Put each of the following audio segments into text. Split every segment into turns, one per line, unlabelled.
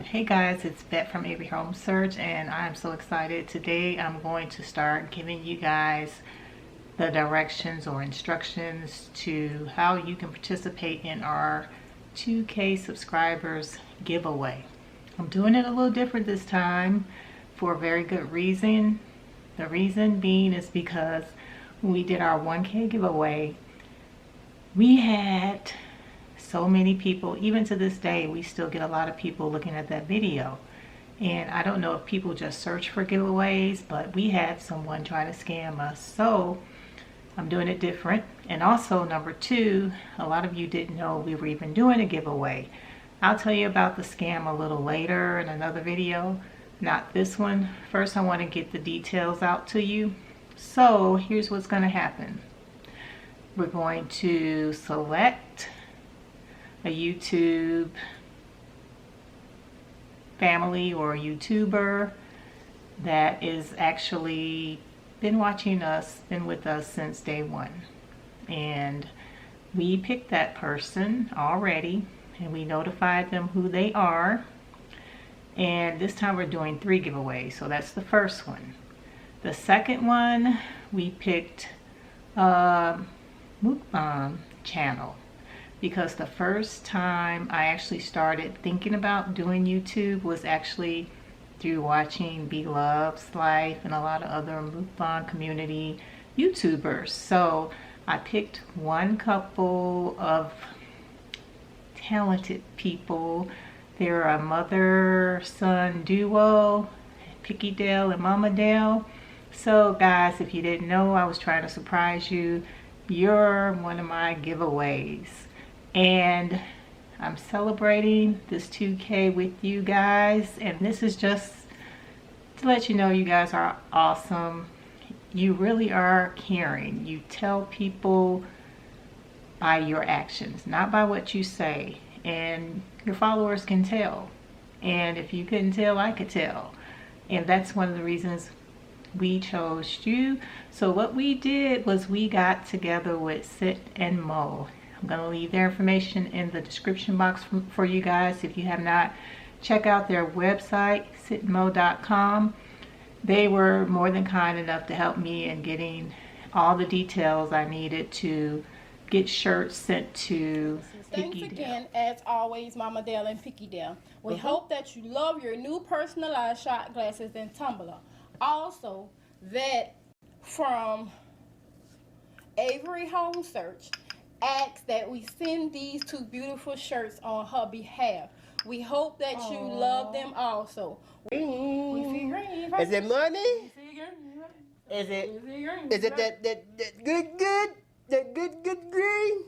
Hey guys, it's Bet from Avery Home Search, and I'm so excited. Today I'm going to start giving you guys the directions or instructions to how you can participate in our 2K subscribers giveaway. I'm doing it a little different this time for a very good reason. The reason being is because when we did our 1K giveaway, we had so many people. Even to this day, we still get a lot of people looking at that video, and I don't know if people just search for giveaways, but we had someone try to scam us, so I'm doing it different. And also, number two, a lot of you didn't know we were even doing a giveaway. I'll tell you about the scam a little later in another video, not this one. First, I want to get the details out to you. So here's what's going to happen. We're going to select a YouTube family or YouTuber that is actually been watching us, been with us since day one. And we picked that person already and we notified them who they are. And this time we're doing 3 giveaways. So that's the first one. The second one, we picked a mukbang channel, because the first time I actually started thinking about doing YouTube was actually through watching Beloved's life and a lot of other mukbang community YouTubers. So I picked one couple of talented people. They're a mother-son duo, Picky Dell and Mama Dell. So guys, if you didn't know, I was trying to surprise you. You're one of my giveaways. And I'm celebrating this 2K with you guys, and this is just to let you know you guys are awesome. You really are caring. You tell people by your actions, not by what you say, and your followers can tell. And if you couldn't tell, I could tell. And that's one of the reasons we chose you. So what we did was we got together with Cynt N Mo. I'm going to leave their information in the description box for you guys. If you have not, check out their website, cyntnmo.com. They were more than kind enough to help me in getting all the details I needed to get shirts sent to
Thanks
Picky
again,
Dell.
as always, Mama Dell and Picky Dell. We hope that you love your new personalized shot glasses and tumbler. Also, that from Avery Home Search asks that we send these 2 beautiful shirts on her behalf. We hope that you love them also. We see green.
Is it money?
We see green.
Is it?
We see green.
Is it that good green?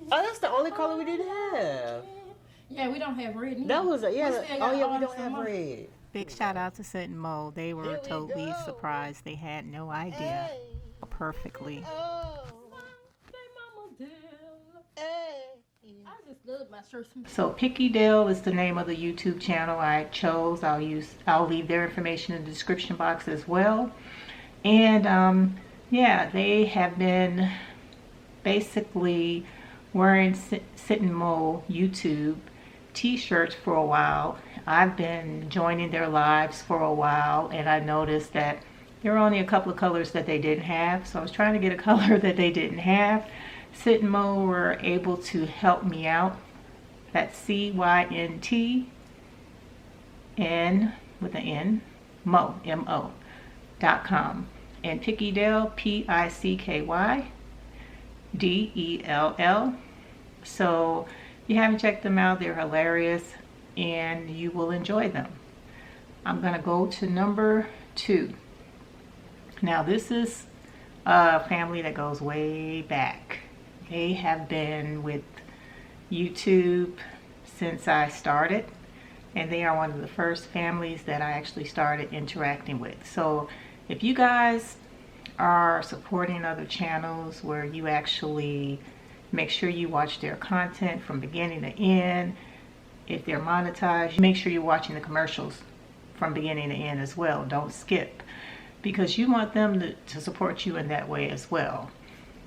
Oh, that's the only color we didn't have.
Yeah, we don't have red.
That was a yeah.
We still
Oh
got
yeah, we
orange
don't
and
have
white.
red.
Big shout out to Cynt N Mo. They were
Here we
totally
go.
surprised. They had no idea perfectly.
Oh,
I just love my shirts.
So Picky Dell is the name of the YouTube channel I chose. I'll leave their information in the description box as well. And yeah, they have been basically wearing Cynt N Mo YouTube t-shirts for a while. I've been joining their lives for a while, and I noticed that there were only a couple of colors that they didn't have. So I was trying to get a color that they didn't have. Cynt N Mo were able to help me out. That's CYNT N with an N, Mo, MO.com. And Picky Dell, PICKYDELL. So if you haven't checked them out, they're hilarious and you will enjoy them. I'm going to go to number 2. Now this is a family that goes way back. They have been with YouTube since I started, and they are one of the first families that I actually started interacting with. So if you guys are supporting other channels where you actually make sure you watch their content from beginning to end, if they're monetized, make sure you're watching the commercials from beginning to end as well. Don't skip, because you want them to support you in that way as well.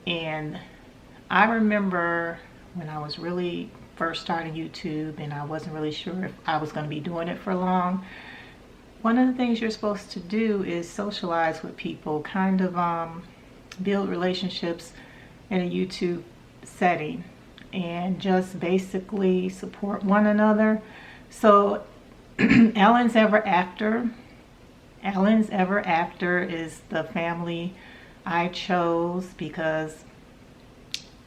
And I remember when I was really first starting YouTube and I wasn't really sure if I was going to be doing it for long. One of the things you're supposed to do is socialize with people, kind of build relationships in a YouTube setting, and just basically support one another. So Allen's Ever After is the family I chose because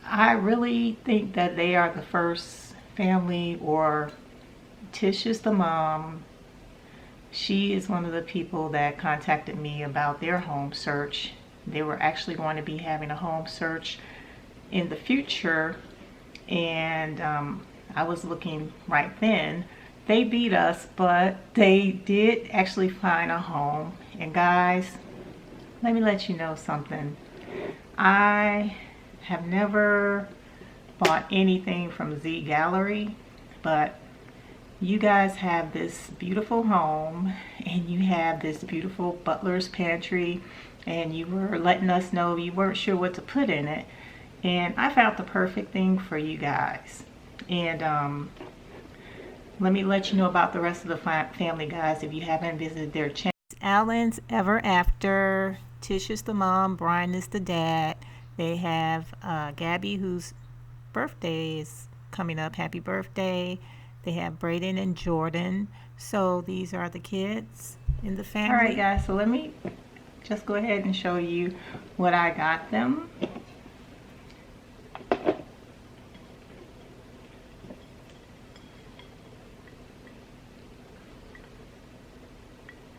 I really think that they are the first family, or Tish is the mom. She is one of the people that contacted me about their home search. They were actually going to be having a home search in the future, and I was looking right then. They beat us, but they did actually find a home. And guys, let me let you know something. I have never bought anything from Z Gallery, but you guys have this beautiful home and you have this beautiful butler's pantry, and you were letting us know you weren't sure what to put in it, and I found the perfect thing for you guys. And let me let you know about the rest of the family, guys, if you haven't visited their channel. Allen's Ever After. Tish is the mom, Brian is the dad. They have Gabby, whose birthday is coming up. Happy birthday. They have Braden and Jordan. So these are the kids in the family. All right, guys, so let me just go ahead and show you what I got them.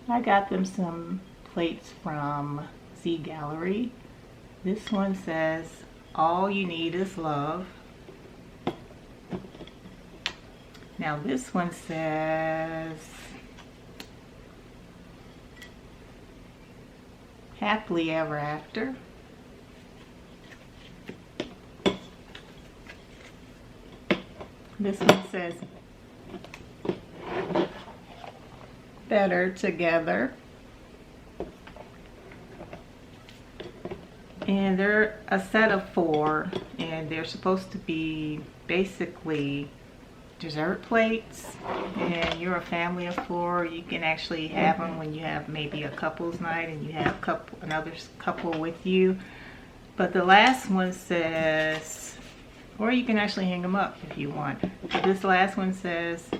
I got them some plates from Z Gallery. This one says, "All you need is love." Now this one says, "Happily Ever After." This one says, "Better Together." And they're a set of 4, and they're supposed to be basically dessert plates. And you're a family of 4, you can actually have them when you have maybe a couple's night and you have another couple with you. But the last one says, or you can actually hang them up if you want, but this last one says,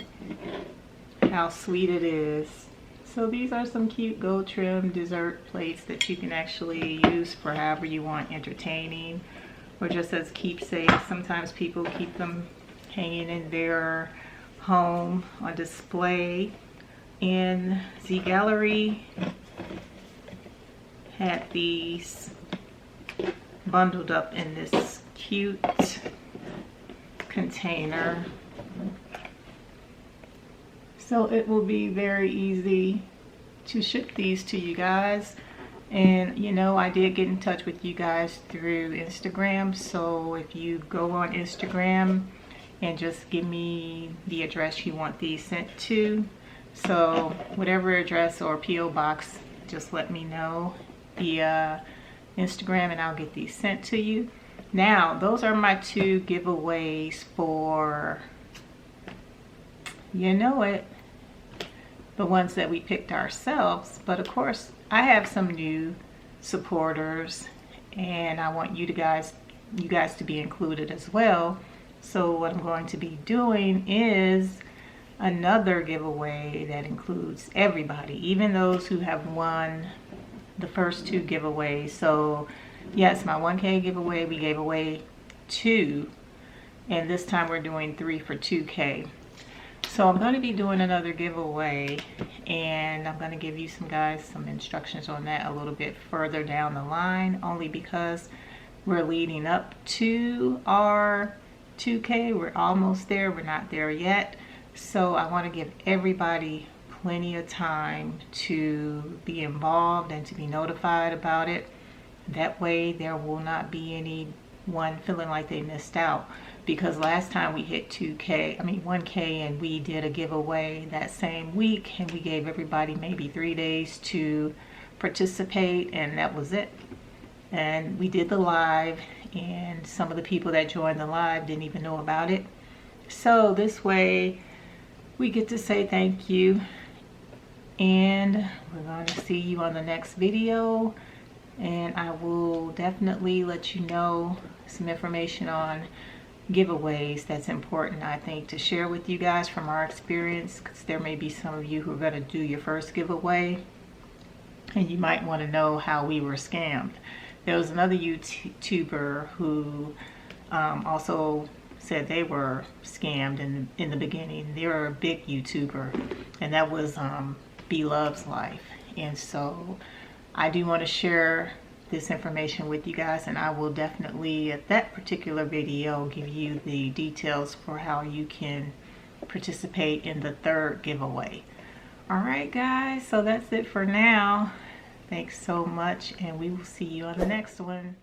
"How sweet it is." So these are some cute gold trim dessert plates that you can actually use for however you want, entertaining or just as keepsakes. Sometimes people keep them hanging in their home on display. And Z Gallery had these bundled up in this cute container. So it will be very easy to ship these to you guys. And you know, I did get in touch with you guys through Instagram. So if you go on Instagram and just give me the address you want these sent to, so whatever address or PO box, just let me know via Instagram and I'll get these sent to you. Now, those are my 2 giveaways for, you know it, the ones that we picked ourselves. But of course, I have some new supporters and I want you guys to be included as well. So what I'm going to be doing is another giveaway that includes everybody, even those who have won the first 2 giveaways. So yes, my 1K giveaway, we gave away 2, and this time we're doing 3 for 2K. So I'm going to be doing another giveaway, and I'm going to give you guys some instructions on that a little bit further down the line, only because we're leading up to our 2K. We're almost there. We're not there yet. So I want to give everybody plenty of time to be involved and to be notified about it. That way there will not be anyone feeling like they missed out. Because last time we hit 1K, and we did a giveaway that same week, and we gave everybody maybe 3 days to participate, and that was it. And we did the live, and some of the people that joined the live didn't even know about it. So this way we get to say thank you, and we're going to see you on the next video, and I will definitely let you know some information on giveaways that's important, I think, to share with you guys from our experience, because there may be some of you who are going to do your first giveaway and you might want to know how we were scammed. There was another YouTuber who also said they were scammed in the beginning. They were a big YouTuber, and that was Be Love's Life. And so I do want to share this information with you guys, and I will definitely at that particular video give you the details for how you can participate in the third giveaway. All right guys, so that's it for now. Thanks so much, and we will see you on the next one.